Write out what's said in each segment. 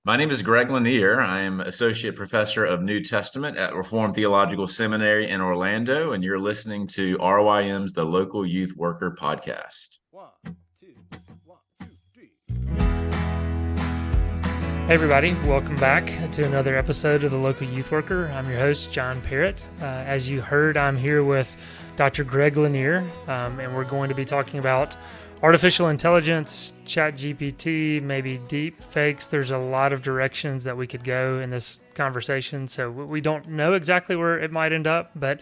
My name is Greg Lanier. I am Associate Professor of New Testament at Reformed Theological Seminary in Orlando, and you're listening to RYM's The Local Youth Worker Podcast. One, two, one, two, three. Hey everybody, welcome back to another episode of The Local Youth Worker. I'm your host, John Parrott. As you heard, I'm here with Dr. Greg Lanier, and we're going to be talking about artificial intelligence, ChatGPT, maybe Deepfakes. There's a lot of directions that we could go in this conversation, so we don't know exactly where it might end up, but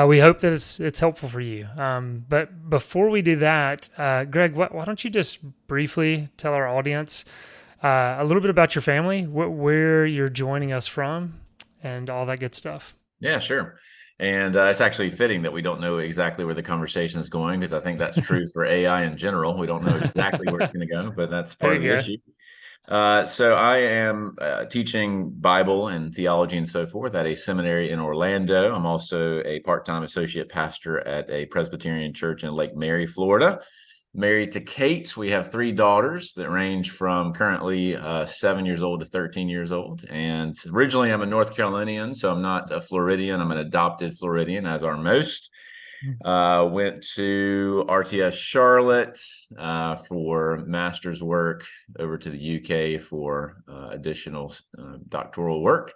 we hope that it's helpful for you. But before we do that, Greg, why don't you just briefly tell our audience a little bit about your family, where you're joining us from, and all that good stuff. Yeah, sure. And it's actually fitting that we don't know exactly where the conversation is going, because I think that's true for AI in general. We don't know exactly where it's going to go, but that's There part of you the go. issue. So I am teaching Bible and theology and so forth at a seminary in Orlando. I'm also a part-time associate pastor at a Presbyterian church in Lake Mary, Florida. Married to Kate. We have three daughters that range from currently 7 years old to 13 years old. And originally I'm a North Carolinian, so I'm not a Floridian. I'm an adopted Floridian, as are most. Went to RTS Charlotte for master's work, over to the UK for additional doctoral work.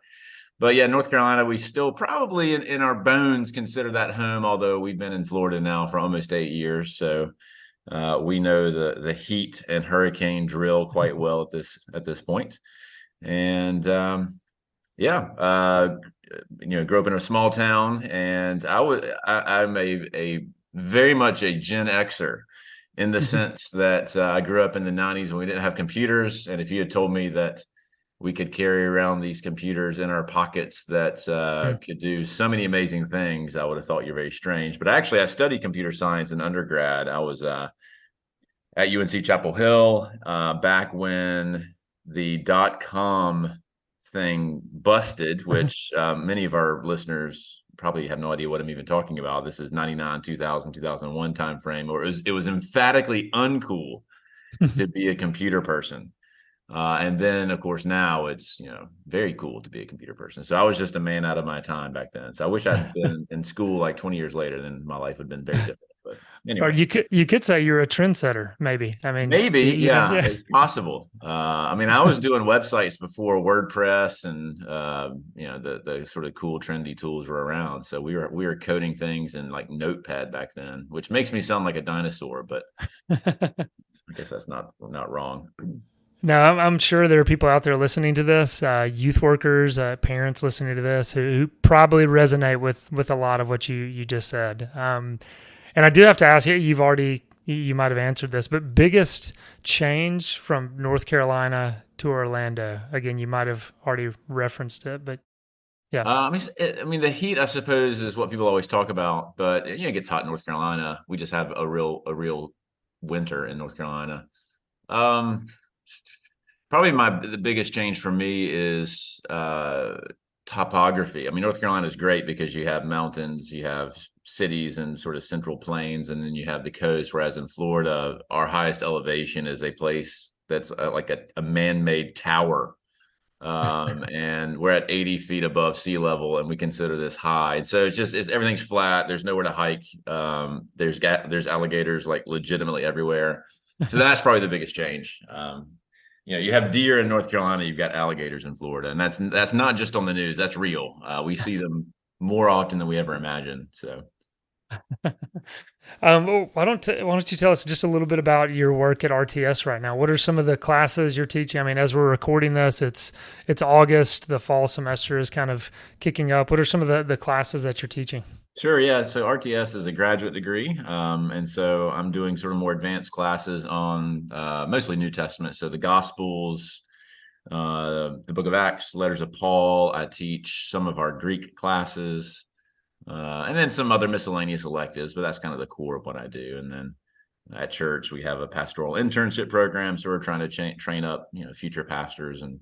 But yeah, North Carolina, we still probably in our bones consider that home, although we've been in Florida now for almost 8 years. So we know the heat and hurricane drill quite well at this point. And grew up in a small town, and I'm a very much a Gen Xer, in the sense that I grew up in the 90s when we didn't have computers. And if you had told me that we could carry around these computers in our pockets that could do so many amazing things, I would have thought you're very strange. But actually, I studied computer science in undergrad. I was at UNC Chapel Hill back when the .com thing busted, which many of our listeners probably have no idea what I'm even talking about. This is 99, 2000, 2001 timeframe, or it was emphatically uncool to be a computer person. And then, of course, now it's, very cool to be a computer person. So I was just a man out of my time back then. So I wish I'd been in school like 20 years later, then my life would have been very different. But Or anyway, you could say you're a trendsetter, maybe. I mean, maybe, yeah, yeah. it's possible. I mean, I was doing websites before WordPress and, the sort of cool, trendy tools were around. So we were coding things in like Notepad back then, which makes me sound like a dinosaur, but I guess that's not wrong. No, I'm sure there are people out there listening to this, youth workers, parents listening to this, who probably resonate with a lot of what you just said. And I do have to ask you, you might have answered this, but biggest change from North Carolina to Orlando? Again, you might have already referenced it, but yeah. I mean, the heat, I suppose, is what people always talk about, but it gets hot in North Carolina. We just have a real winter in North Carolina. Probably the biggest change for me is topography. I mean, North Carolina is great because you have mountains, you have cities and sort of central plains, and then you have the coast. Whereas in Florida, our highest elevation is a place that's like a man-made tower. And we're at 80 feet above sea level, and we consider this high. And so everything's flat. There's nowhere to hike. There's alligators like legitimately everywhere. So that's probably the biggest change. You have deer in North Carolina, you've got alligators in Florida, and that's not just on the news. That's real. We see them more often than we ever imagined. So, Why don't you tell us just a little bit about your work at RTS right now? What are some of the classes you're teaching? I mean, as we're recording this, it's August. The fall semester is kind of kicking up. What are some of the classes that you're teaching? sure, yeah. So RTS is a graduate degree, and so I'm doing sort of more advanced classes on mostly New Testament. So the Gospels, the Book of Acts, letters of Paul. I teach some of our Greek classes. And then some other miscellaneous electives, but that's kind of the core of what I do. And then at church, we have a pastoral internship program, so we're trying to train up, future pastors and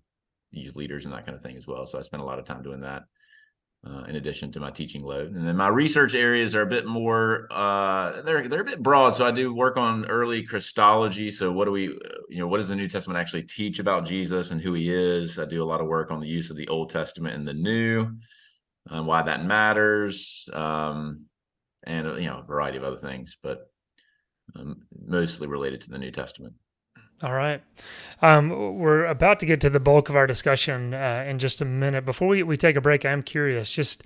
youth leaders and that kind of thing as well. So I spend a lot of time doing that. in addition to my teaching load. And then my research areas are a bit more, they're a bit broad. So I do work on early Christology. So what do we, what does the New Testament actually teach about Jesus and who he is? I do a lot of work on the use of the Old Testament and the New, and why that matters, and a variety of other things, but mostly related to the New Testament. All right. We're about to get to the bulk of our discussion in just a minute. Before we take a break, I'm curious, just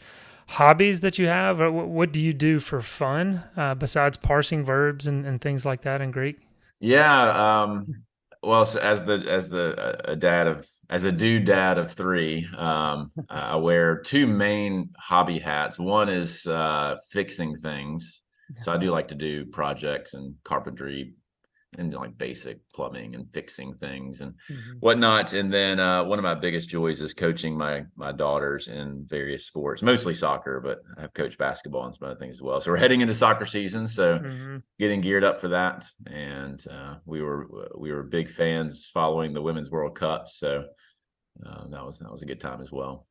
hobbies that you have. What do you do for fun besides parsing verbs and things like that in Greek? Yeah. Well, so as a dude dad of three, I wear two main hobby hats. One is fixing things. So I do like to do projects and carpentry and like basic plumbing and fixing things and Mhm. whatnot. And then one of my biggest joys is coaching my daughters in various sports, mostly soccer, but I've coached basketball and some other things as well. So we're heading into soccer season, so Mm-hmm. getting geared up for that. And we were big fans following the Women's World Cup, so that was a good time as well.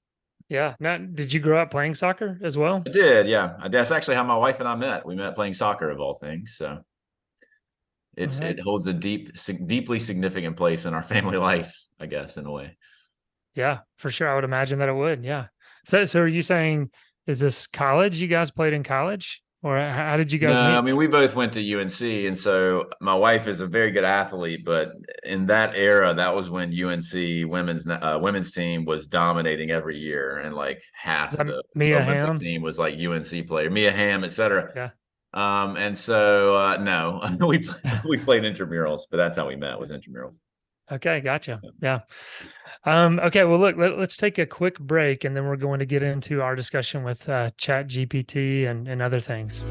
Yeah. Now, did you grow up playing soccer as well? I did, yeah. That's actually how my wife and I met. We met playing soccer of all things. So All right. it holds a deeply significant place in our family life, I guess, in a way. Yeah, for sure. I would imagine that it would. Yeah. So are you saying, is this college? You guys played in college, or how did you guys No, I meet? mean we both went to UNC, and so my wife is a very good athlete. But in that era, that was when UNC women's team was dominating every year, and like Is half of that the Mia Olympic Hamm? team was like UNC player, Mia Hamm, etc. Yeah. And so no, we played intramurals, but that's how we met, was intramurals. Okay, gotcha. Yeah. Okay, well, look, let's take a quick break and then we're going to get into our discussion with Chat GPT and other things.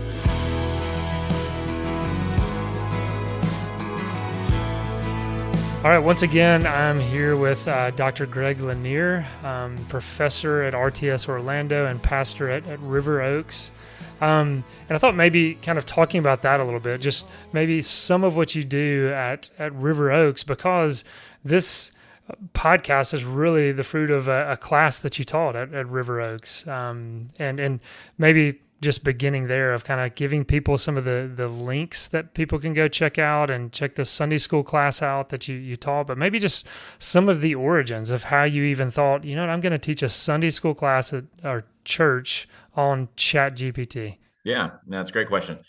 All right, once again, I'm here with Dr. Greg Lanier, professor at RTS Orlando and pastor at River Oaks. And I thought maybe kind of talking about that a little bit, just maybe some of what you do at River Oaks, because this podcast is really the fruit of a class that you taught at River Oaks. And maybe just beginning there of kind of giving people some of the links that people can go check out and check the Sunday school class out that you taught, but maybe just some of the origins of how you even thought, I'm going to teach a Sunday school class at our church on Chat GPT. Yeah, that's a great question.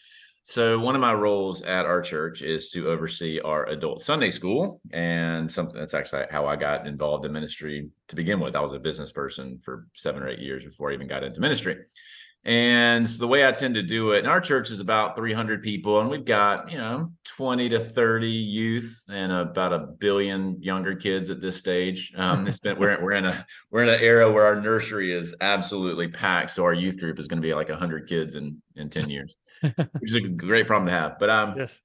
So one of my roles at our church is to oversee our adult Sunday school, and something that's actually how I got involved in ministry to begin with. I was a business person for 7 or 8 years before I even got into ministry. And so the way I tend to do it, and our church is about 300 people, and we've got, 20 to 30 youth and about 1 billion younger kids at this stage. We're in an era where our nursery is absolutely packed. So our youth group is going to be like 100 kids in 10 years, which is a great problem to have. But Yes.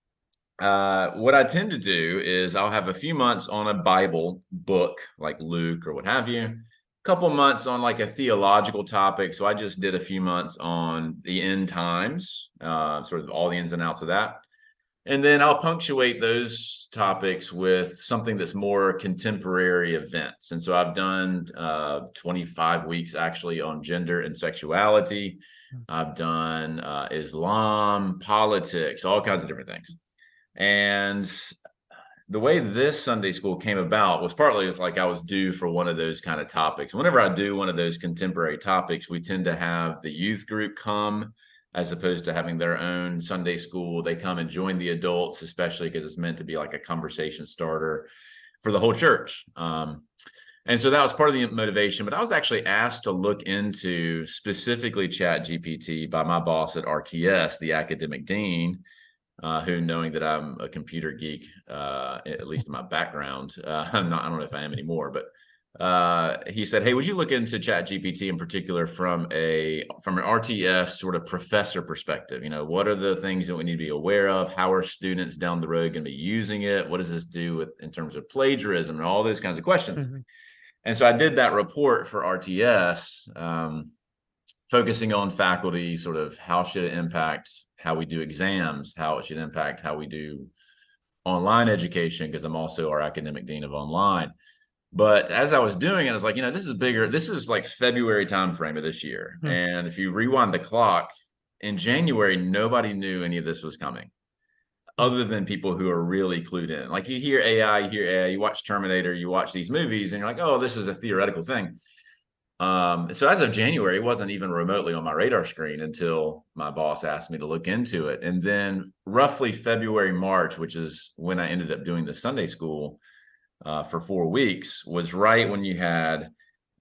what I tend to do is I'll have a few months on a Bible book like Luke or what have you, couple months on like a theological topic. So I just did a few months on the end times, sort of all the ins and outs of that. And then I'll punctuate those topics with something that's more contemporary events. And so I've done 25 weeks actually on gender and sexuality. I've done Islam, politics, all kinds of different things. And the way this Sunday school came about was partly it's like I was due for one of those kind of topics. Whenever I do one of those contemporary topics, we tend to have the youth group come as opposed to having their own Sunday school. They come and join the adults, especially because it's meant to be like a conversation starter for the whole church. And so that was part of the motivation. But I was actually asked to look into specifically Chat GPT by my boss at RTS, the academic dean, who, knowing that I'm a computer geek, at least in my background, I don't know if I am anymore, but he said, "Hey, would you look into Chat GPT in particular from an RTS sort of professor perspective? What are the things that we need to be aware of? How are students down the road going to be using it? What does this do in terms of plagiarism and all those kinds of questions?" Mm-hmm. And so I did that report for RTS, focusing on faculty, sort of how should it impact how we do exams, how it should impact how we do online education, because I'm also our academic dean of online. But as I was doing it, I was like, this is bigger. This is like February timeframe of this year. Hmm. And if you rewind the clock, in January, nobody knew any of this was coming Hmm. other than people who are really clued in. Like you hear AI, you watch Terminator, you watch these movies, and you're like, oh, this is a theoretical thing. So as of January, it wasn't even remotely on my radar screen until my boss asked me to look into it. And then roughly February, March, which is when I ended up doing the Sunday school for 4 weeks, was right when you had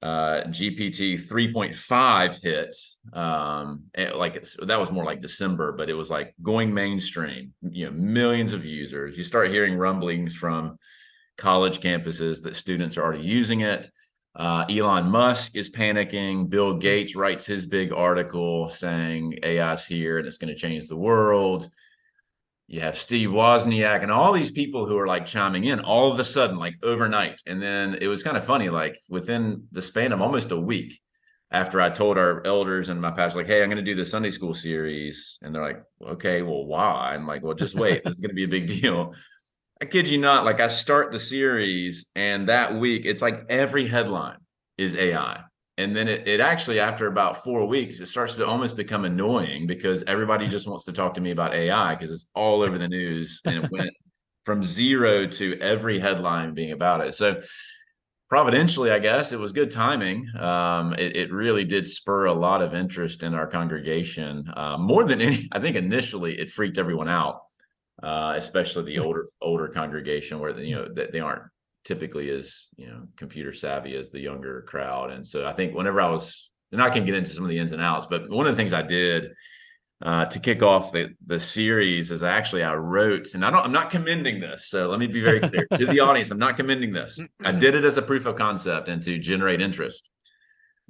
GPT 3.5 hit. That was more like December, but it was like going mainstream, millions of users. You start hearing rumblings from college campuses that students are already using it. Elon Musk is panicking. Bill Gates writes his big article saying AI's here and it's going to change the world. You have Steve Wozniak and all these people who are like chiming in all of a sudden, like overnight. And then it was kind of funny, like within the span of almost a week after I told our elders and my pastor, like, hey, I'm going to do the Sunday school series. And they're like, okay, well, why? I'm like, well, just wait. This is going to be a big deal. I kid you not, like I start the series and that week, it's like every headline is AI. And then it actually, after about 4 weeks, it starts to almost become annoying because everybody just wants to talk to me about AI because it's all over the news and it went from zero to every headline being about it. So providentially, I guess it was good timing. It really did spur a lot of interest in our congregation. More than any, I think initially it freaked everyone out, especially the older congregation where that they aren't typically as computer savvy as the younger crowd. And so I think whenever I was, and I can get into some of the ins and outs, but one of the things I did to kick off the series is I wrote, and I'm not commending this, so let me be very clear to the audience. I'm not commending this. I did it as a proof of concept and to generate interest.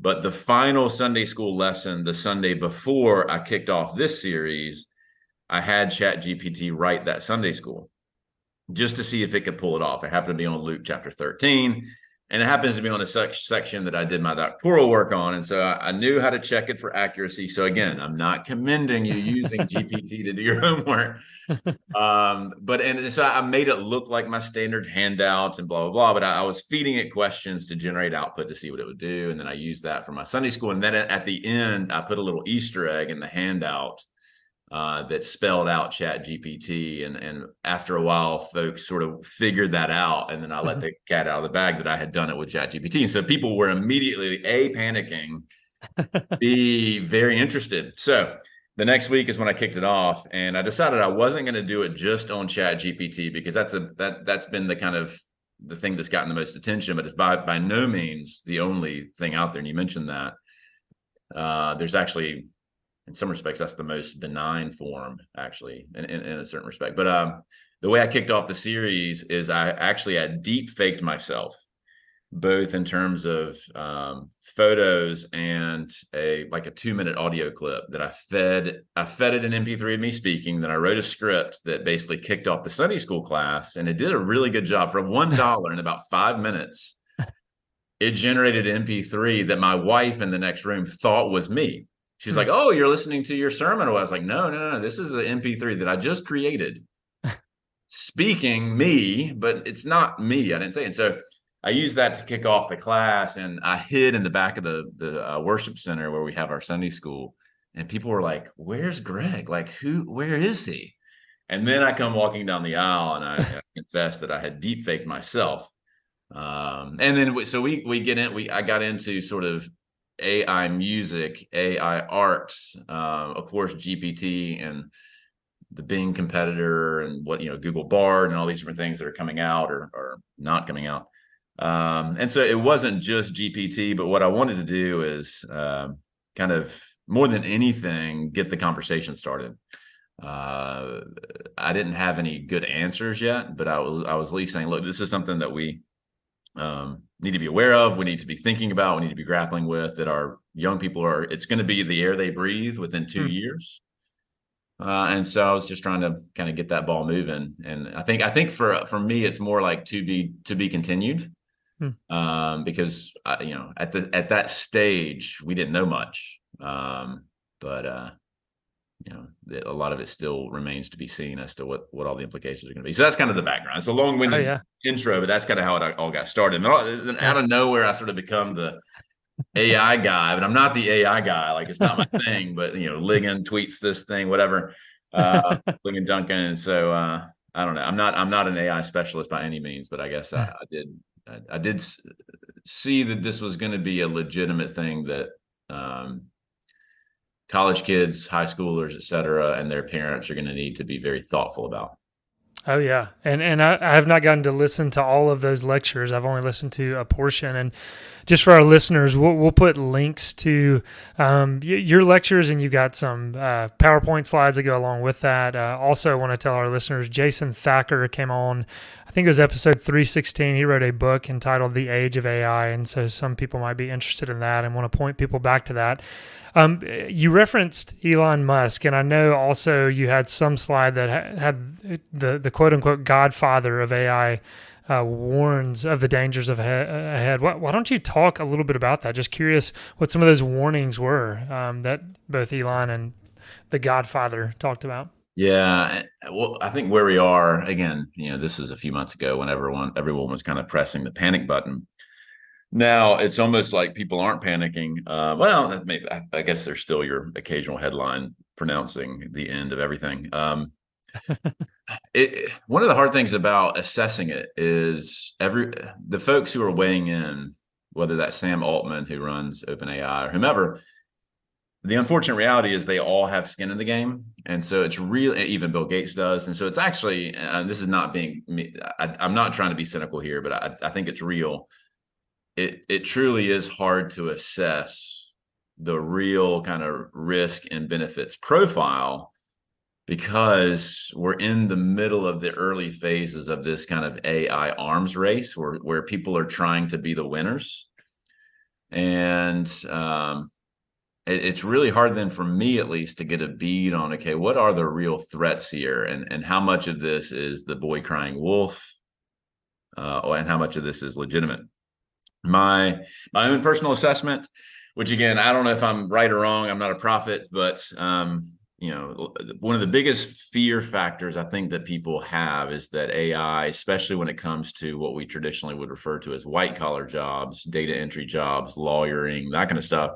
But the final Sunday school lesson, the Sunday before I kicked off this series, I had ChatGPT write that Sunday school just to see if it could pull it off. It happened to be on Luke chapter 13, and it happens to be on a section that I did my doctoral work on. And so I knew how to check it for accuracy. So again, I'm not commending you using GPT to do your homework. So I made it look like my standard handouts and blah, blah, blah. But I was feeding it questions to generate output to see what it would do. And then I used that for my Sunday school. And then at the end, I put a little Easter egg in the handout that spelled out ChatGPT. And after a while, folks sort of figured that out. And then I let the cat out of the bag that I had done it with ChatGPT. And so people were immediately panicking, B, very interested. So the next week is when I kicked it off, and I decided I wasn't going to do it just on ChatGPT because that's been the kind of the thing that's gotten the most attention, but it's by no means the only thing out there. And you mentioned that there's actually, in some respects, that's the most benign form, actually, in a certain respect. But the way I kicked off the series is I had deep faked myself, both in terms of photos and a 2-minute audio clip that I fed it an MP3 of me speaking. Then I wrote a script that basically kicked off the Sunday school class, and it did a really good job. For $1 in about 5 minutes, it generated an MP3 that my wife in the next room thought was me. She's like, "Oh, you're listening to your sermon." I was like, No. This is an MP3 that I just created, speaking me, but it's not me. I didn't say it. And so I used that to kick off the class, and I hid in the back of the worship center where we have our Sunday school. And people were like, "Where's Greg? Like, where is he?" And then I come walking down the aisle, and I confessed that I had deep faked myself. And then I got into sort of AI music, AI art, of course, GPT and the Bing competitor, and Google Bard and all these different things that are coming out or not coming out. And so it wasn't just GPT, but what I wanted to do is kind of more than anything, get the conversation started. I didn't have any good answers yet, but I was at least saying, look, this is something that we need to be aware of. We need to be thinking about, we need to be grappling with, that our young people it's going to be the air they breathe within 2 years. And so I was just trying to kind of get that ball moving. And I think for me, it's more like to be continued. Because at that stage we didn't know much. But a lot of it still remains to be seen as to what all the implications are going to be. So that's kind of the background. It's a Oh long-winded yeah. intro, but that's kind of how it all got started. And Yeah. out of nowhere, I sort of become the AI guy, but I'm not the AI guy. Like, it's not my thing. But Ligon tweets this thing, whatever. Ligon Duncan, and so I don't know. I'm not an AI specialist by any means, but I guess I did see that this was going to be a legitimate thing that um, college kids, high schoolers, et cetera, and their parents are going to need to be very thoughtful about. Oh yeah, and I have not gotten to listen to all of those lectures. I've only listened to a portion, and just for our listeners, we'll put links to your lectures, and you got some PowerPoint slides that go along with that. Also, I want to tell our listeners, Jason Thacker came on. I think it was episode 316. He wrote a book entitled "The Age of A.I," and so some people might be interested in that and want to point people back to that. You referenced Elon Musk, and I know also you had some slide that had the quote unquote godfather of AI warns of the dangers of ahead. Why don't you talk a little bit about that? Just curious what some of those warnings were that both Elon and the godfather talked about. Yeah, well, I think where we are again, this is a few months ago when everyone was kind of pressing the panic button. Now it's almost like people aren't panicking. Well, maybe, I guess there's still your occasional headline pronouncing the end of everything. One of the hard things about assessing it is the folks who are weighing in, whether that's Sam Altman who runs OpenAI or whomever. The unfortunate reality is they all have skin in the game, and so it's real. Even Bill Gates does, and so it's actually. This is not being. I'm not trying to be cynical here, but I think it's real. It truly is hard to assess the real kind of risk and benefits profile because we're in the middle of the early phases of this kind of AI arms race where people are trying to be the winners. And it's really hard then for me, at least, to get a bead on, okay, what are the real threats here? And how much of this is the boy crying wolf? And how much of this is legitimate? My own personal assessment, which again, I don't know if I'm right or wrong. I'm not a prophet, but one of the biggest fear factors I think that people have is that AI, especially when it comes to what we traditionally would refer to as white collar jobs, data entry jobs, lawyering, that kind of stuff.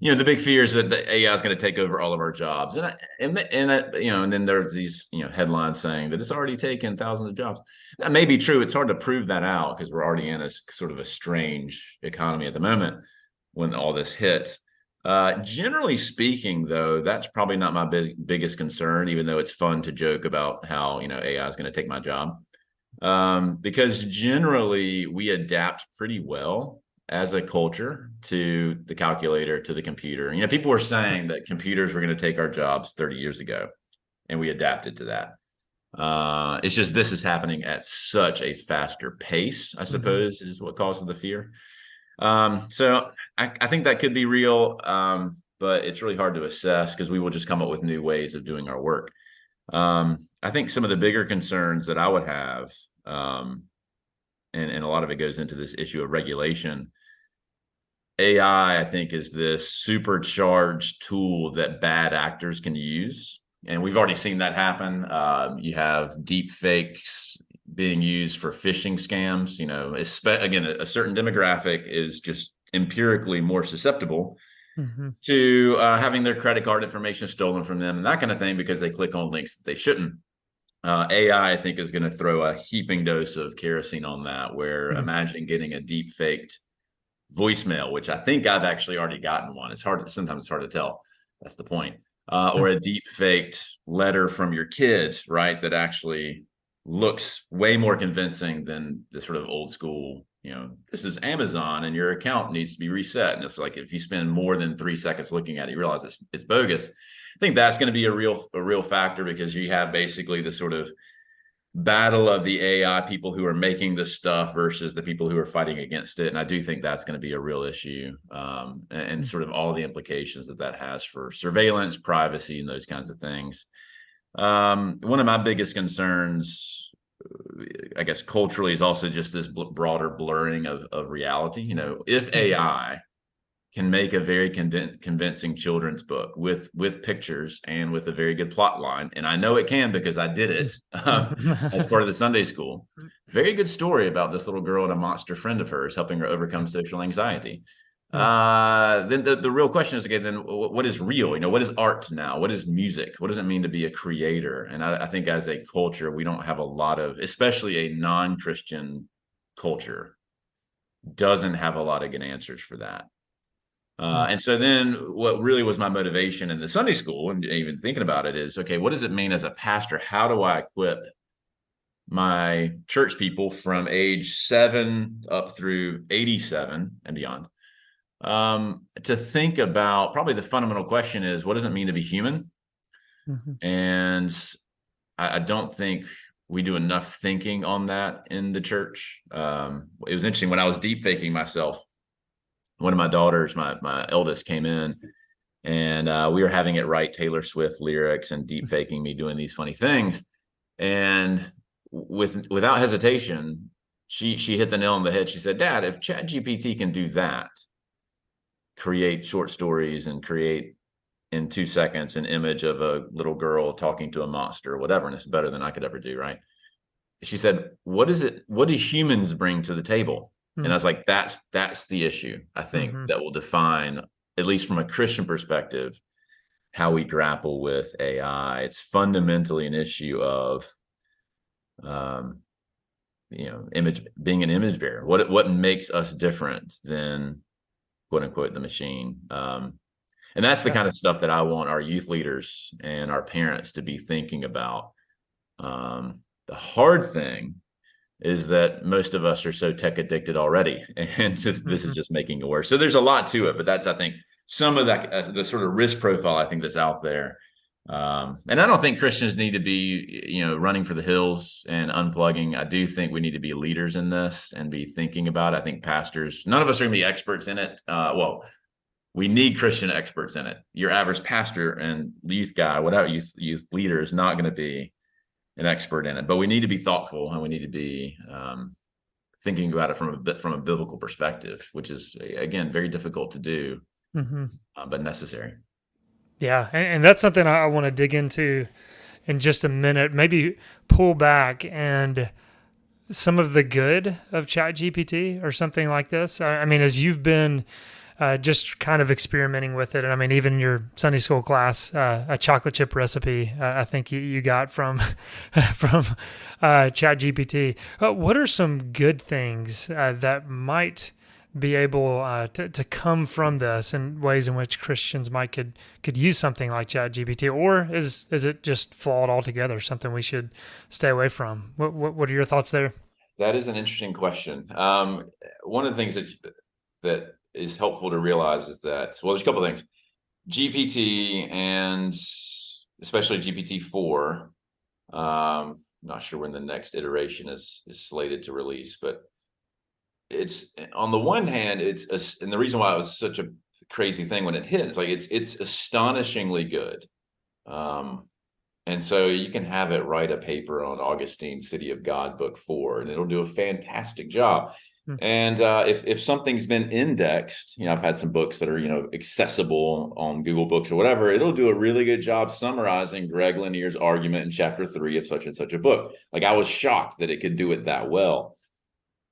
The big fear is that the AI is going to take over all of our jobs, and then there's these headlines saying that it's already taken thousands of jobs. That may be true. It's hard to prove that out because we're already in a sort of a strange economy at the moment when all this hits. Generally speaking, though, that's probably not my biggest concern, even though it's fun to joke about how AI is going to take my job, because generally we adapt pretty well as a culture to the calculator, to the computer. People were saying that computers were going to take our jobs 30 years ago, and we adapted to that. It's just this is happening at such a faster pace, I suppose, is what causes the fear. So I think that could be real, but it's really hard to assess because we will just come up with new ways of doing our work. I think some of the bigger concerns that I would have, and a lot of it goes into this issue of regulation. AI, I think, is this supercharged tool that bad actors can use. And we've already seen that happen. You have deepfakes being used for phishing scams. Again, a certain demographic is just empirically more susceptible to having their credit card information stolen from them and that kind of thing because they click on links that they shouldn't. AI, I think, is going to throw a heaping dose of kerosene on that, where imagine getting a deep faked voicemail, which I think I've actually already gotten one. Sometimes it's hard to tell. That's the point. Or a deep faked letter from your kids, right? That actually looks way more convincing than the sort of old school, this is Amazon and your account needs to be reset. And it's like, if you spend more than 3 seconds looking at it, you realize it's bogus. I think that's going to be a real factor because you have basically the sort of battle of the AI people who are making this stuff versus the people who are fighting against it. And I do think that's going to be a real issue, and sort of all the implications that has for surveillance, privacy, and those kinds of things. One of my biggest concerns, I guess, culturally, is also just this broader blurring of reality. If AI can make a very convincing children's book with pictures and with a very good plot line. And I know it can because I did it as part of the Sunday school. Very good story about this little girl and a monster friend of hers helping her overcome social anxiety. Then the real question is, okay, then what is real? What is art now? What is music? What does it mean to be a creator? And I think as a culture, we don't have a lot of, especially a non-Christian culture, doesn't have a lot of good answers for that. And so then what really was my motivation in the Sunday school and even thinking about it is, okay, what does it mean as a pastor? How do I equip my church people from age 7 up through 87 and beyond to think about, probably the fundamental question is, what does it mean to be human? And I don't think we do enough thinking on that in the church. It was interesting when I was deepfaking myself. One of my daughters, my eldest, came in and we were having it write Taylor Swift lyrics and deep faking me doing these funny things. And without hesitation, she hit the nail on the head. She said, "Dad, if ChatGPT can do that, create short stories and create in 2 seconds an image of a little girl talking to a monster or whatever, and it's better than I could ever do, right?" She said, what do humans bring to the table? And I was like, that's the issue, I think, that will define, at least from a Christian perspective, how we grapple with AI. It's fundamentally an issue of, being an image bearer. What makes us different than, quote unquote, the machine? And that's the kind of stuff that I want our youth leaders and our parents to be thinking about. The hard thing is that most of us are so tech addicted already, and so this is just making it worse. So there's a lot to it, but that's, I think, some of that, the sort of risk profile, I think, that's out there. And I don't think Christians need to be, running for the hills and unplugging. I do think we need to be leaders in this and be thinking about it. I think pastors, none of us are going to be experts in it. Well, we need Christian experts in it. Your average pastor and youth guy, whatever youth leader, is not going to be an expert in it, but we need to be thoughtful and we need to be thinking about it from a biblical perspective, which is, again, very difficult to do, but necessary. Yeah, and that's something I want to dig into in just a minute. Maybe pull back and some of the good of ChatGPT or something like this. I mean, as you've been just kind of experimenting with it. And I mean, even in your Sunday school class, a chocolate chip recipe, I think you got from ChatGPT. What are some good things that might be able to come from this, and ways in which Christians could use something like ChatGPT, or is it just flawed altogether? Something we should stay away from? What are your thoughts there? That is an interesting question. One of the things that is helpful to realize is that, well, there's a couple of things. GPT, and especially GPT-4, not sure when the next iteration is slated to release, but it's, on the one hand, and the reason why it was such a crazy thing when it hit, it's like it's astonishingly good. And so you can have it write a paper on Augustine's City of God, book 4, and it'll do a fantastic job. And if something's been indexed, I've had some books that are, accessible on Google Books or whatever, it'll do a really good job summarizing Greg Lanier's argument in chapter 3 of such and such a book. Like, I was shocked that it could do it that well.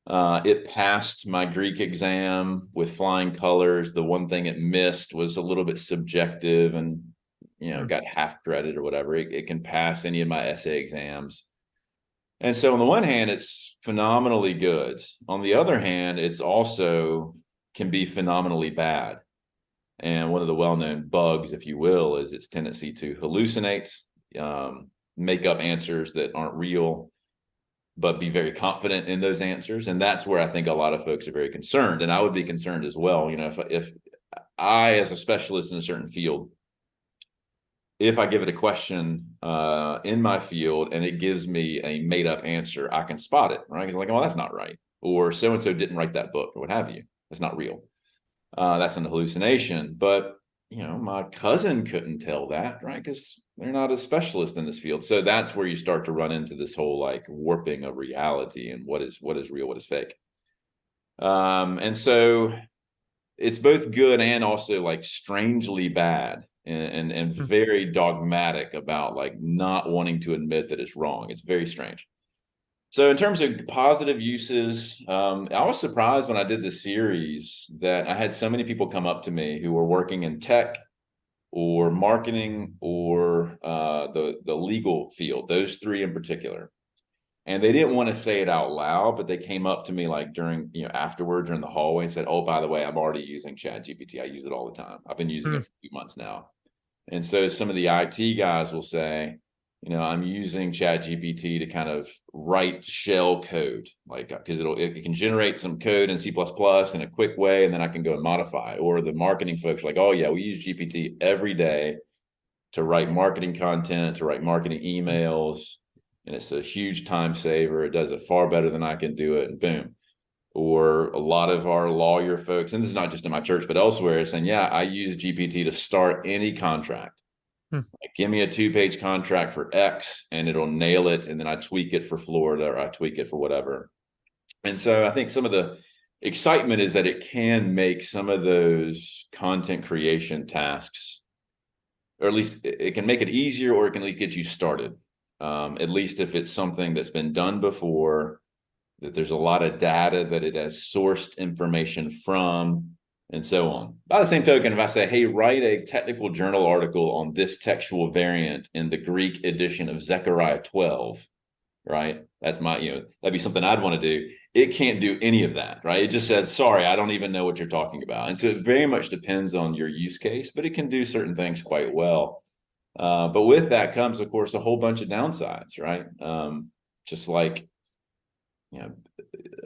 It passed my Greek exam with flying colors. The one thing it missed was a little bit subjective and, got half credit or whatever. It can pass any of my essay exams. And so on the one hand, it's phenomenally good. On the other hand, it's also can be phenomenally bad. And one of the well-known bugs, if you will, is its tendency to hallucinate, make up answers that aren't real, but be very confident in those answers. And that's where I think a lot of folks are very concerned. And I would be concerned as well. If I, as a specialist in a certain field, if I give it a question in my field and it gives me a made up answer, I can spot it, right? Because I'm like, oh, that's not right. Or so-and-so didn't write that book or what have you. That's not real. That's an hallucination. But, my cousin couldn't tell that, right? Because they're not a specialist in this field. So that's where you start to run into this whole like warping of reality and what is real, what is fake. And so it's both good and also like strangely bad and Hmm. very dogmatic about like not wanting to admit that it's wrong. It's very strange. So in terms of positive uses, I was surprised when I did the series that I had so many people come up to me who were working in tech or marketing or the legal field, those three in particular. And they didn't want to say it out loud, but they came up to me like during, afterward during the hallway and said, "Oh, by the way, I'm already using ChatGPT. I use it all the time. I've been using Hmm. it for a few months now." And so some of the IT guys will say, "I'm using ChatGPT to kind of write shell code, like because it can generate some code in C++ in a quick way, and then I can go and modify." Or the marketing folks are like, "Oh yeah, we use GPT every day to write marketing content, to write marketing emails, and it's a huge time saver. It does it far better than I can do it." And boom. Or a lot of our lawyer folks, and this is not just in my church, but elsewhere, saying, "Yeah, I use GPT to start any contract. Hmm. Like, give me a 2-page contract for X and it'll nail it. And then I tweak it for Florida or I tweak it for whatever." And so I think some of the excitement is that it can make some of those content creation tasks, or at least it can make it easier, or it can at least get you started. At least if it's something that's been done before, that there's a lot of data that it has sourced information from, and so on. By the same token, if I say, "Hey, write a technical journal article on this textual variant in the Greek edition of Zechariah 12, right? That's that'd be something I'd want to do. It can't do any of that, right? It just says, "Sorry, I don't even know what you're talking about." And so it very much depends on your use case, but it can do certain things quite well. But with that comes, of course, a whole bunch of downsides, right? Just like, you know,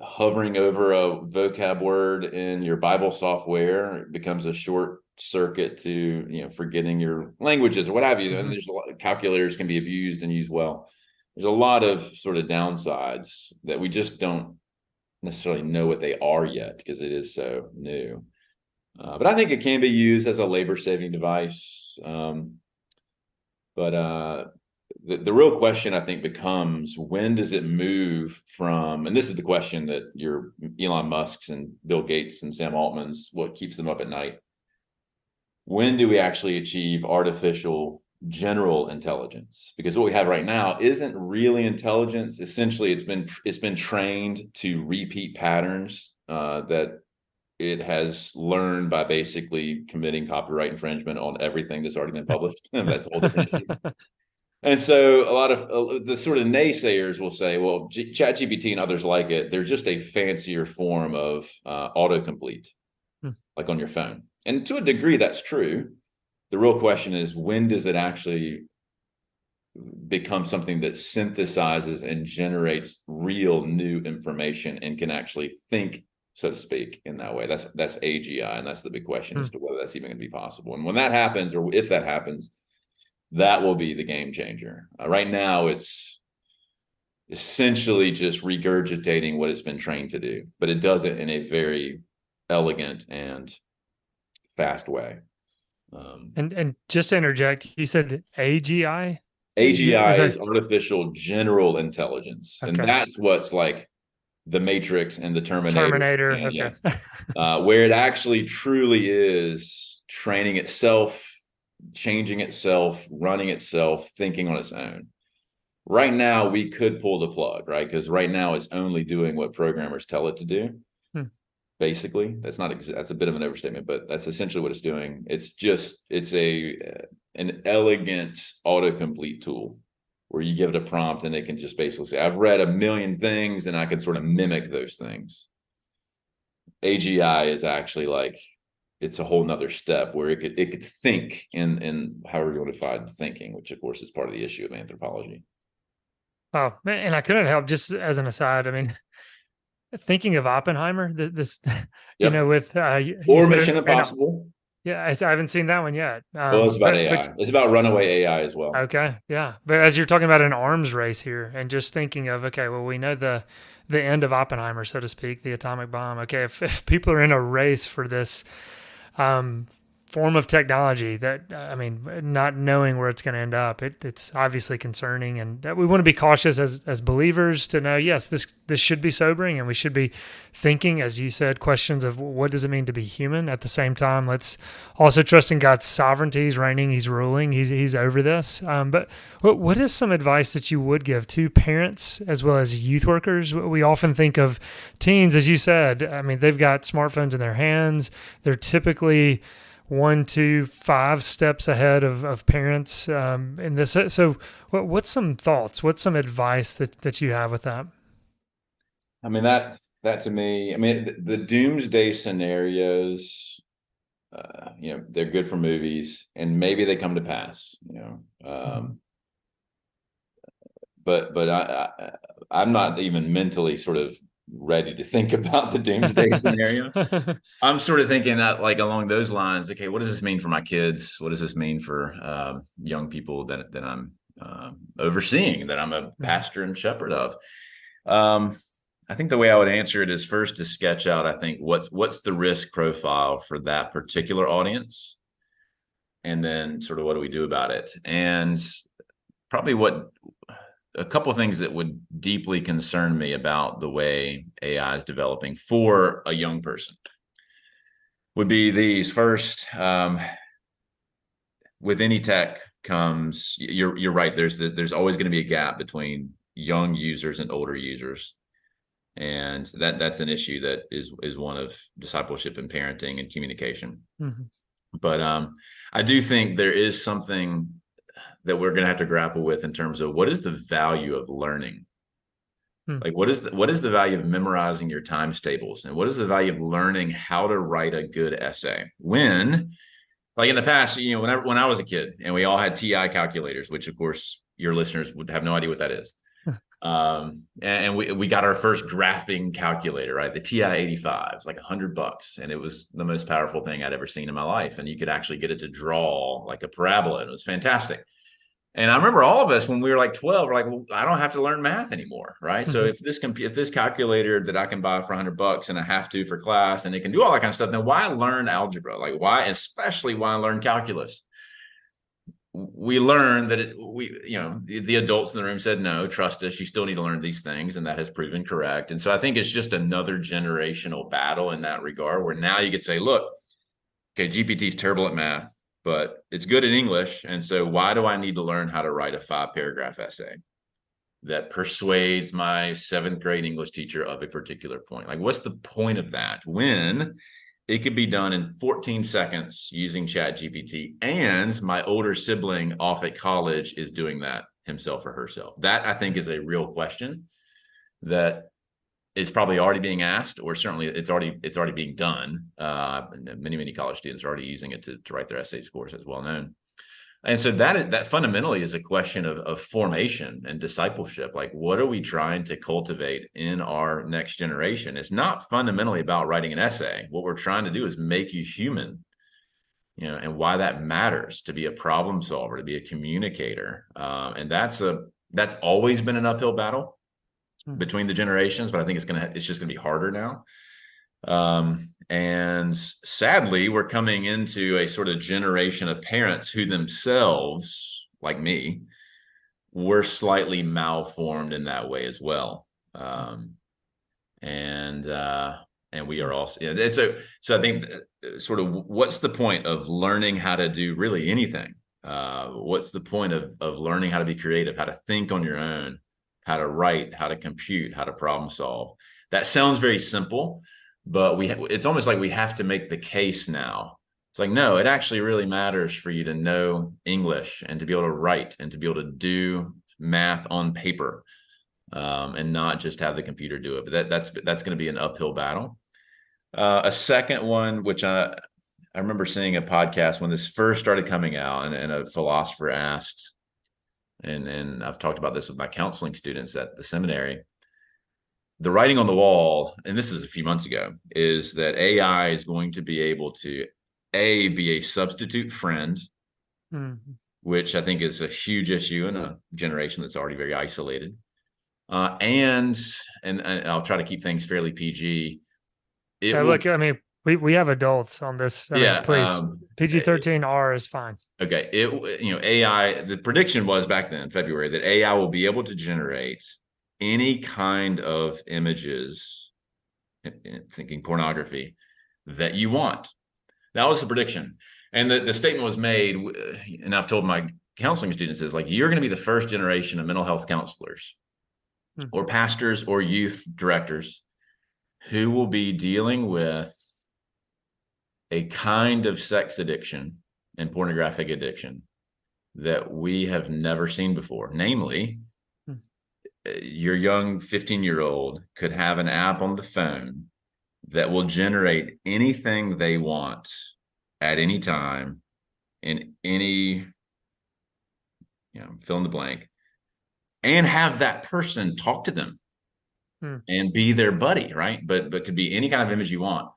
hovering over a vocab word in your Bible software, it becomes a short circuit to, forgetting your languages or what have you. And Hmm. there's a lot of calculators can be abused and used well. There's a lot of sort of downsides that we just don't necessarily know what they are yet because it is so new. But I think it can be used as a labor saving device. But the real question, I think, becomes, when does it move from, and this is the question that your Elon Musk's and Bill Gates and Sam Altman's, what keeps them up at night. When do we actually achieve artificial general intelligence? Because what we have right now isn't really intelligence. Essentially, it's been trained to repeat patterns that it has learned by basically committing copyright infringement on everything that's already been published. That's a whole different issue. And so a lot of the sort of naysayers will say, "Well, ChatGPT and others like it, they're just a fancier form of autocomplete, like on your phone." And to a degree, that's true. The real question is, when does it actually become something that synthesizes and generates real new information and can actually think, so to speak, in that way? That's AGI, and that's the big question as to whether that's even going to be possible. And when that happens, or if that happens, that will be the game changer. Right now, it's essentially just regurgitating what it's been trained to do, but it does it in a very elegant and fast way. And just to interject, you said AGI. AGI Is that is artificial general intelligence, and okay? that's what's like the Matrix and the Terminator. Terminator. And yeah, Okay. where it actually truly is training itself, changing itself, running itself, thinking on its own. Right now, we could pull the plug, right? Because right now it's only doing what programmers tell it to do. Hmm. Basically, that's a bit of an overstatement, but that's essentially what it's doing. It's a an elegant autocomplete tool where you give it a prompt and it can just basically say, "I've read a million things," and I can sort of mimic those things. AGI is actually like, it's a whole nother step where it could think in however you want to define thinking, which of course is part of the issue of anthropology. Oh, and I couldn't help, just as an aside. I mean, thinking of Oppenheimer, this, Yep. with you Or said it, Mission and Impossible. yeah, I haven't seen that one yet. Well, it's about But AI. It's about runaway AI as well. okay, yeah. But as you're talking about an arms race here, and just thinking of, okay, well, we know the end of Oppenheimer, so to speak, the atomic bomb. Okay, if people are in a race for this, um, form of technology that, I mean, not knowing where it's going to end up, it's obviously concerning, and we want to be cautious as believers to know, yes, this should be sobering, and we should be thinking, as you said, questions of what does it mean to be human. At the same time, let's also trust in God's sovereignty. He's reigning, He's ruling, He's over this. But what is some advice that you would give to parents as well as youth workers? We often think of teens, as you said. I mean, they've got smartphones in their hands. They're typically 1 to 5 steps ahead of parents in this. So, what's some thoughts? What's some advice that you have with that? I mean, that to me, I mean, the doomsday scenarios, they're good for movies, and maybe they come to pass, but I'm not even mentally sort of ready to think about the doomsday scenario. I'm sort of thinking that, like, along those lines. Okay, what does this mean for my kids? What does this mean for young people that I'm overseeing, that I'm a pastor and shepherd of? I think the way I would answer it is first to sketch out, I think, what's the risk profile for that particular audience, and then sort of what do we do about it, and probably what a couple of things that would deeply concern me about the way AI is developing for a young person would be these. First, with any tech comes, you're right, there's always going to be a gap between young users and older users, and that's an issue that is one of discipleship and parenting and communication. Mm-hmm. But I do think there is something that we're going to have to grapple with in terms of what is the value of learning. Like, what is the value of memorizing your times tables, and what is the value of learning how to write a good essay? When, like in the past, when I was a kid and we all had TI calculators, which of course your listeners would have no idea what that is. And we got our first graphing calculator, right? The TI-85. It's like $100, and it was the most powerful thing I'd ever seen in my life. And you could actually get it to draw like a parabola, and it was fantastic. And I remember all of us when we were like 12, we're like, well, I don't have to learn math anymore, right? Mm-hmm. So if this calculator that I can buy for $100 and I have to for class, and it can do all that kind of stuff, then why learn algebra? Like, especially why learn calculus? We learned that the adults in the room said, no, trust us, you still need to learn these things, and that has proven correct. And so I think it's just another generational battle in that regard, where now you could say, look, okay, GPT's terrible at math, but it's good in English. And so why do I need to learn how to write a 5-paragraph essay that persuades my 7th grade English teacher of a particular point? Like, what's the point of that when it could be done in 14 seconds using ChatGPT, and my older sibling off at college is doing that himself or herself? That, I think, is a real question that is probably already being asked, or certainly it's already being done. Many college students are already using it to write their essays, of course, as well known. And so that fundamentally is a question of formation and discipleship. Like, what are we trying to cultivate in our next generation? It's not fundamentally about writing an essay. What we're trying to do is make you human, and why that matters, to be a problem solver, to be a communicator. And that's always been an uphill battle between the generations, but I think it's just gonna be harder now. And sadly, we're coming into a sort of generation of parents who themselves, like me, were slightly malformed in that way as well. And we are also, so I think sort of, what's the point of learning how to do really anything? What's the point of learning how to be creative, how to think on your own, how to write, how to compute, how to problem solve? That sounds very simple, but it's almost like we have to make the case now. It's like, no, it actually really matters for you to know English and to be able to write and to be able to do math on paper, and not just have the computer do it. But that's going to be an uphill battle. A second one, which I remember seeing a podcast when this first started coming out, and a philosopher asked, and I've talked about this with my counseling students at the seminary, the writing on the wall, and this is a few months ago, is that AI is going to be able to be a substitute friend, which I think is a huge issue in a generation that's already very isolated. And I'll try to keep things fairly PG. Look, I mean, We have adults on this. I mean, Yeah. please, PG-13R is fine. Okay. AI, the prediction was back then, February, that AI will be able to generate any kind of images, thinking pornography, that you want. That was the prediction. And the statement was made, and I've told my counseling students is like, you're going to be the first generation of mental health counselors Hmm. or pastors or youth directors who will be dealing with a kind of sex addiction and pornographic addiction that we have never seen before. Namely, Hmm. your young 15-year-old could have an app on the phone that will generate anything they want at any time in any, fill in the blank, and have that person talk to them Hmm. and be their buddy, right? But could be any kind of image you want.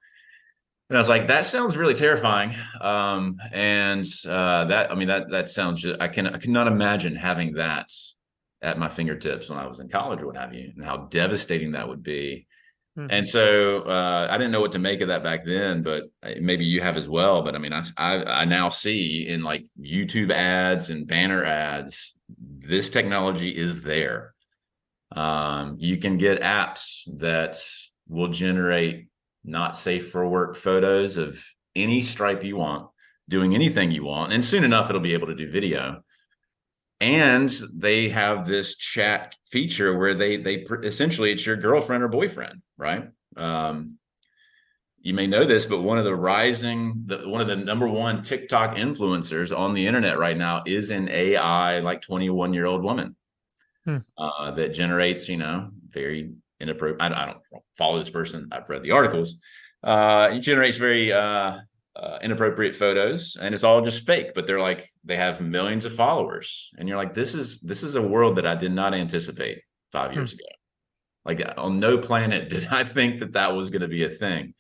And I was like, that sounds really terrifying. And that, I mean, that sounds just, I cannot imagine having that at my fingertips when I was in college or what have you, and how devastating that would be. Hmm. And so I didn't know what to make of that back then, but maybe you have as well. But I mean, I now see in like YouTube ads and banner ads, this technology is there. You can get apps that will generate not safe for work photos of any stripe you want, doing anything you want. And soon enough, it'll be able to do video. And they have this chat feature where they essentially it's your girlfriend or boyfriend, right? You may know this, but one of the number one TikTok influencers on the internet right now is an AI like 21-year-old woman Hmm. that generates, very inappropriate. I don't follow this person. I've read the articles. It generates very inappropriate photos, and it's all just fake. But they have millions of followers, and you're like, this is a world that I did not anticipate 5 years ago. Like on no planet did I think that was going to be a thing.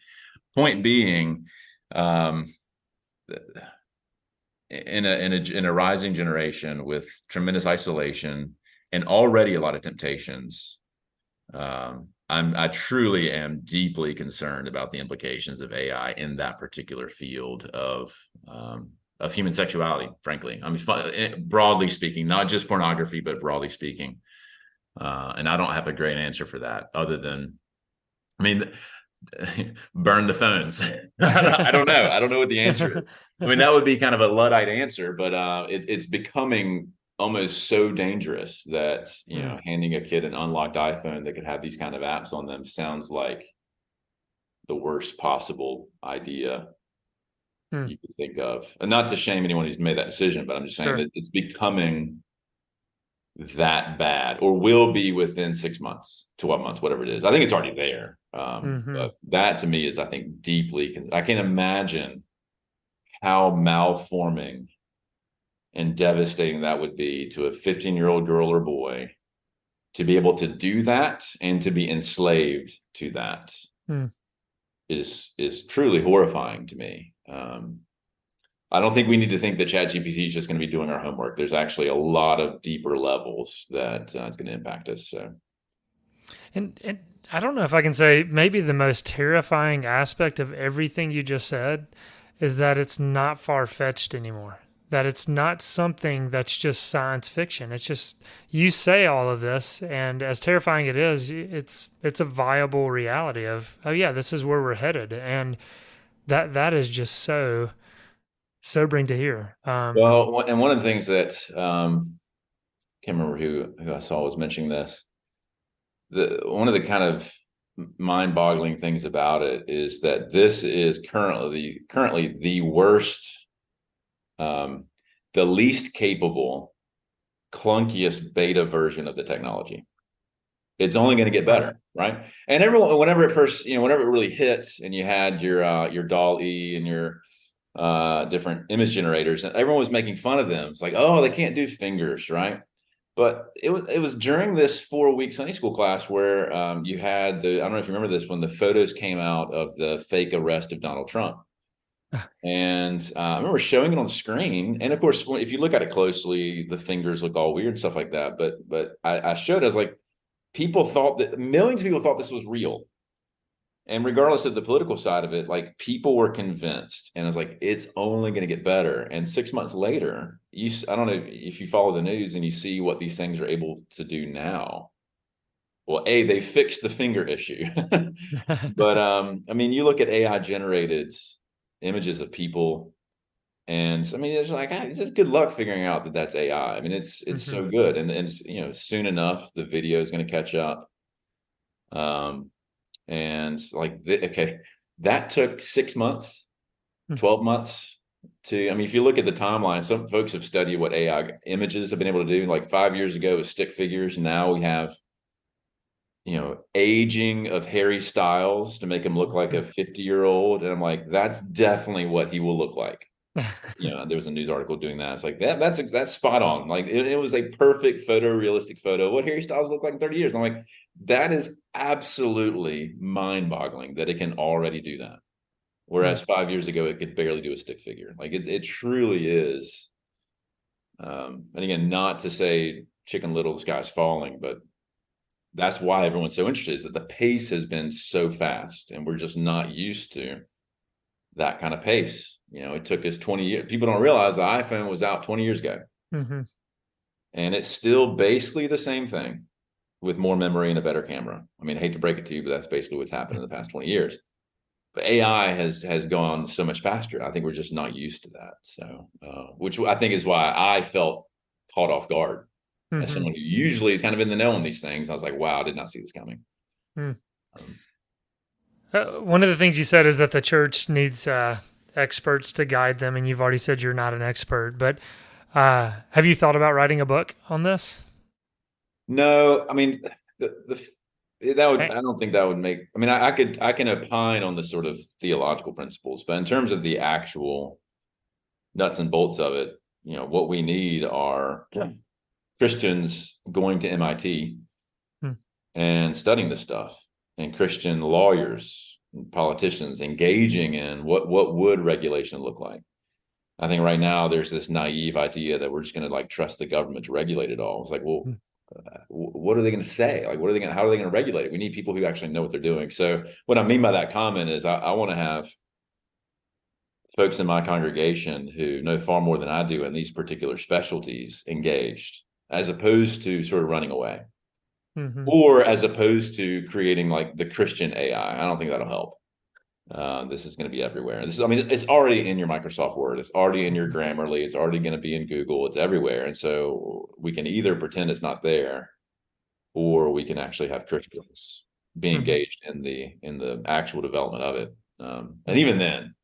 Point being, in a rising generation with tremendous isolation and already a lot of temptations, I truly am deeply concerned about the implications of AI in that particular field of human sexuality. Frankly, I mean, broadly speaking, not just pornography, but broadly speaking. And I don't have a great answer for that, other than, I mean, burn the phones. I don't know. I don't know what the answer is. I mean, that would be kind of a Luddite answer, but it's becoming almost so dangerous that handing a kid an unlocked iPhone that could have these kind of apps on them sounds like the worst possible idea you could think of. And not to shame anyone who's made that decision, but I'm just saying that it's becoming that bad, or will be within 6 months, 12 months, whatever it is. I think it's already there. But that to me is, I think, deeply, I can't imagine how malforming and devastating that would be to a 15-year-old girl or boy to be able to do that and to be enslaved to that is truly horrifying to me. I don't think we need to think that ChatGPT is just going to be doing our homework. There's actually a lot of deeper levels that it's going to impact us. So, and I don't know if I can say, maybe the most terrifying aspect of everything you just said is that it's not far-fetched anymore. That it's not something that's just science fiction. It's just, you say all of this, and as terrifying it is, it's a viable reality of, oh yeah, this is where we're headed, and that is just so sobering to hear. well, and one of the things that can't remember who I saw was mentioning this. One of the kind of mind-boggling things about it is that this is currently the worst, the least capable, clunkiest beta version of the technology. It's only going to get better, right? And everyone, whenever it first, whenever it really hits, and you had your DALL-E and your different image generators, and everyone was making fun of them. It's like, oh, they can't do fingers, right? But it was during this 4-week Sunday school class where you had I don't know if you remember this, when the photos came out of the fake arrest of Donald Trump. And I remember showing it on the screen. And of course, if you look at it closely, the fingers look all weird and stuff like that. But I showed it, I was like, millions of people thought this was real. And regardless of the political side of it, like people were convinced, and it's like it's only going to get better. And 6 months later, I don't know if you follow the news and you see what these things are able to do now. Well, they fixed the finger issue, but I mean, you look at AI generated images of people, and I mean, it's like it's just good luck figuring out that that's AI. I mean, it's Hmm. so good, and soon enough the video is going to catch up. And like, okay, that took 6 months, 12 months to, I mean, if you look at the timeline, some folks have studied what AI images have been able to do. Like 5 years ago, it was stick figures. Now we have, aging of Harry Styles to make him look like a 50-year-old. And I'm like, that's definitely what he will look like. There was a news article doing that. It's like that's spot on. Like it was a perfect photorealistic photo of what Harry Styles looked like in 30 years. I'm like, that is absolutely mind-boggling that it can already do that. Whereas 5 years ago, it could barely do a stick figure. Like it truly is. And again, not to say Chicken Little, the sky's falling, but that's why everyone's so interested, is that the pace has been so fast and we're just not used to that kind of pace. It took us 20 years. People don't realize the iPhone was out 20 years ago. Hmm. And it's still basically the same thing with more memory and a better camera. I mean, I hate to break it to you, but that's basically what's happened in the past 20 years. But AI has gone so much faster. I think we're just not used to that. So, which I think is why I felt caught off guard as Hmm. someone who usually is kind of in the know on these things. I was like, wow, I did not see this coming. Um, One of the things you said is that the church needs experts to guide them, and you've already said you're not an expert. But have you thought about writing a book on this? no, I mean, that would, Eh, I don't think that would make, I mean, I can opine on the sort of theological principles, but in terms of the actual nuts and bolts of it, what we need are Christians going to MIT hmm, and studying this stuff, and Christian lawyers and politicians engaging in what would regulation look like. I think right now there's this naive idea that we're just going to like trust the government to regulate it all. It's like, well, hmm, what are they going to say? Like, how are they going to regulate it? We need people who actually know what they're doing. So what I mean by that comment is I want to have folks in my congregation who know far more than I do in these particular specialties engaged, as opposed to sort of running away, hmm, or as opposed to creating like the Christian AI. I don't think that'll help. This is going to be everywhere. I mean, it's already in your Microsoft Word. It's already in your hmm, Grammarly. It's already going to be in Google. It's everywhere. And so we can either pretend it's not there, or we can actually have Christians be hmm, engaged in the actual development of it. And even then,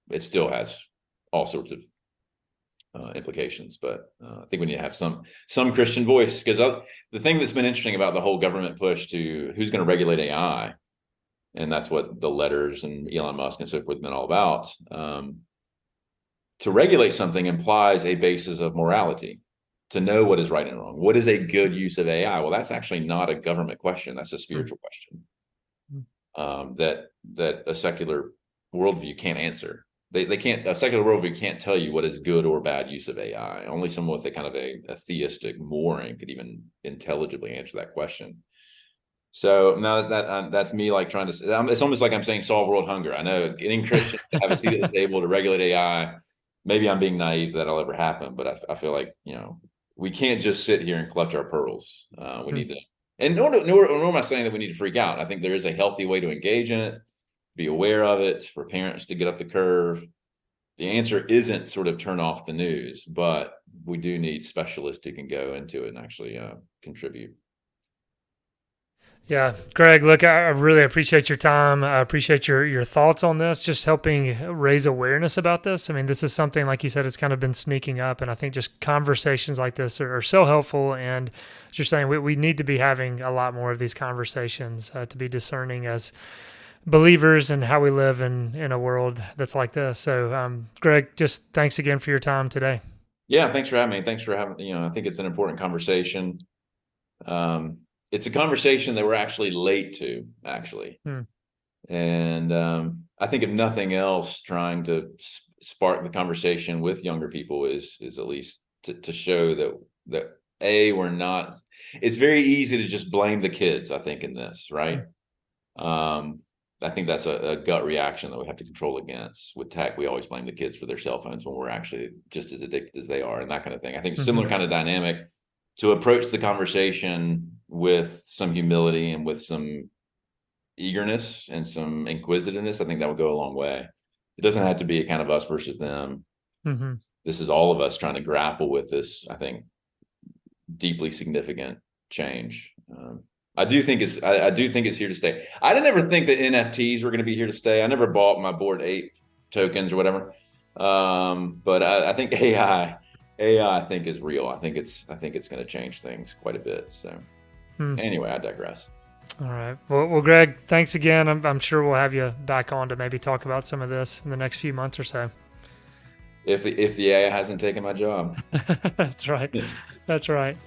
it still has all sorts of implications. But I think we need to have some Christian voice, because the thing that's been interesting about the whole government push to who's going to regulate AI, and that's what the letters and Elon Musk and so forth have been all about. To regulate something implies a basis of morality, to know what is right and wrong. What is a good use of AI? Well, that's actually not a government question. That's a hmm, spiritual question, that a secular worldview can't answer. They can't, a secular worldview can't tell you what is good or bad use of AI. Only someone with a kind of a theistic mooring could even intelligibly answer that question. So now that's me like trying to. It's almost like I'm saying solve world hunger. I know getting Christians to have a seat at the table to regulate AI. Maybe I'm being naive that that'll ever happen, but I feel like we can't just sit here and clutch our pearls. We hmm. need to, and nor am I saying that we need to freak out. I think there is a healthy way to engage in it, be aware of it, for parents to get up the curve. The answer isn't sort of turn off the news, but we do need specialists who can go into it and actually contribute. Yeah, Greg, look, I really appreciate your time. I appreciate your thoughts on this, just helping raise awareness about this. I mean, this is something, like you said, it's kind of been sneaking up. And I think just conversations like this are so helpful. And as you're saying, we need to be having a lot more of these conversations to be discerning as believers and how we live in a world that's like this. So, Greg, just thanks again for your time today. Yeah, thanks for having me. Thanks for having, I think it's an important conversation. Um, it's a conversation that we're actually late to, actually. Hmm. And I think if nothing else, trying to spark the conversation with younger people is at least to show that we're not. It's very easy to just blame the kids, I think, in this, Hmm. right? Um, I think that's a gut reaction that we have to control against. With tech, we always blame the kids for their cell phones when we're actually just as addicted as they are, and that kind of thing. I think similar kind of dynamic, to approach the conversation with some humility and with some eagerness and some inquisitiveness. I think that would go a long way. It doesn't have to be a kind of us versus them. This is all of us trying to grapple with this, I think, deeply significant change. I do think it's here to stay. I didn't ever think that NFTs were going to be here to stay. I never bought my Bored Ape tokens or whatever. But I think AI I think is real. I think it's going to change things quite a bit. So anyway, I digress. All right. Well, Greg, thanks again. I'm sure we'll have you back on to maybe talk about some of this in the next few months or so. If the AI hasn't taken my job. That's right. That's right.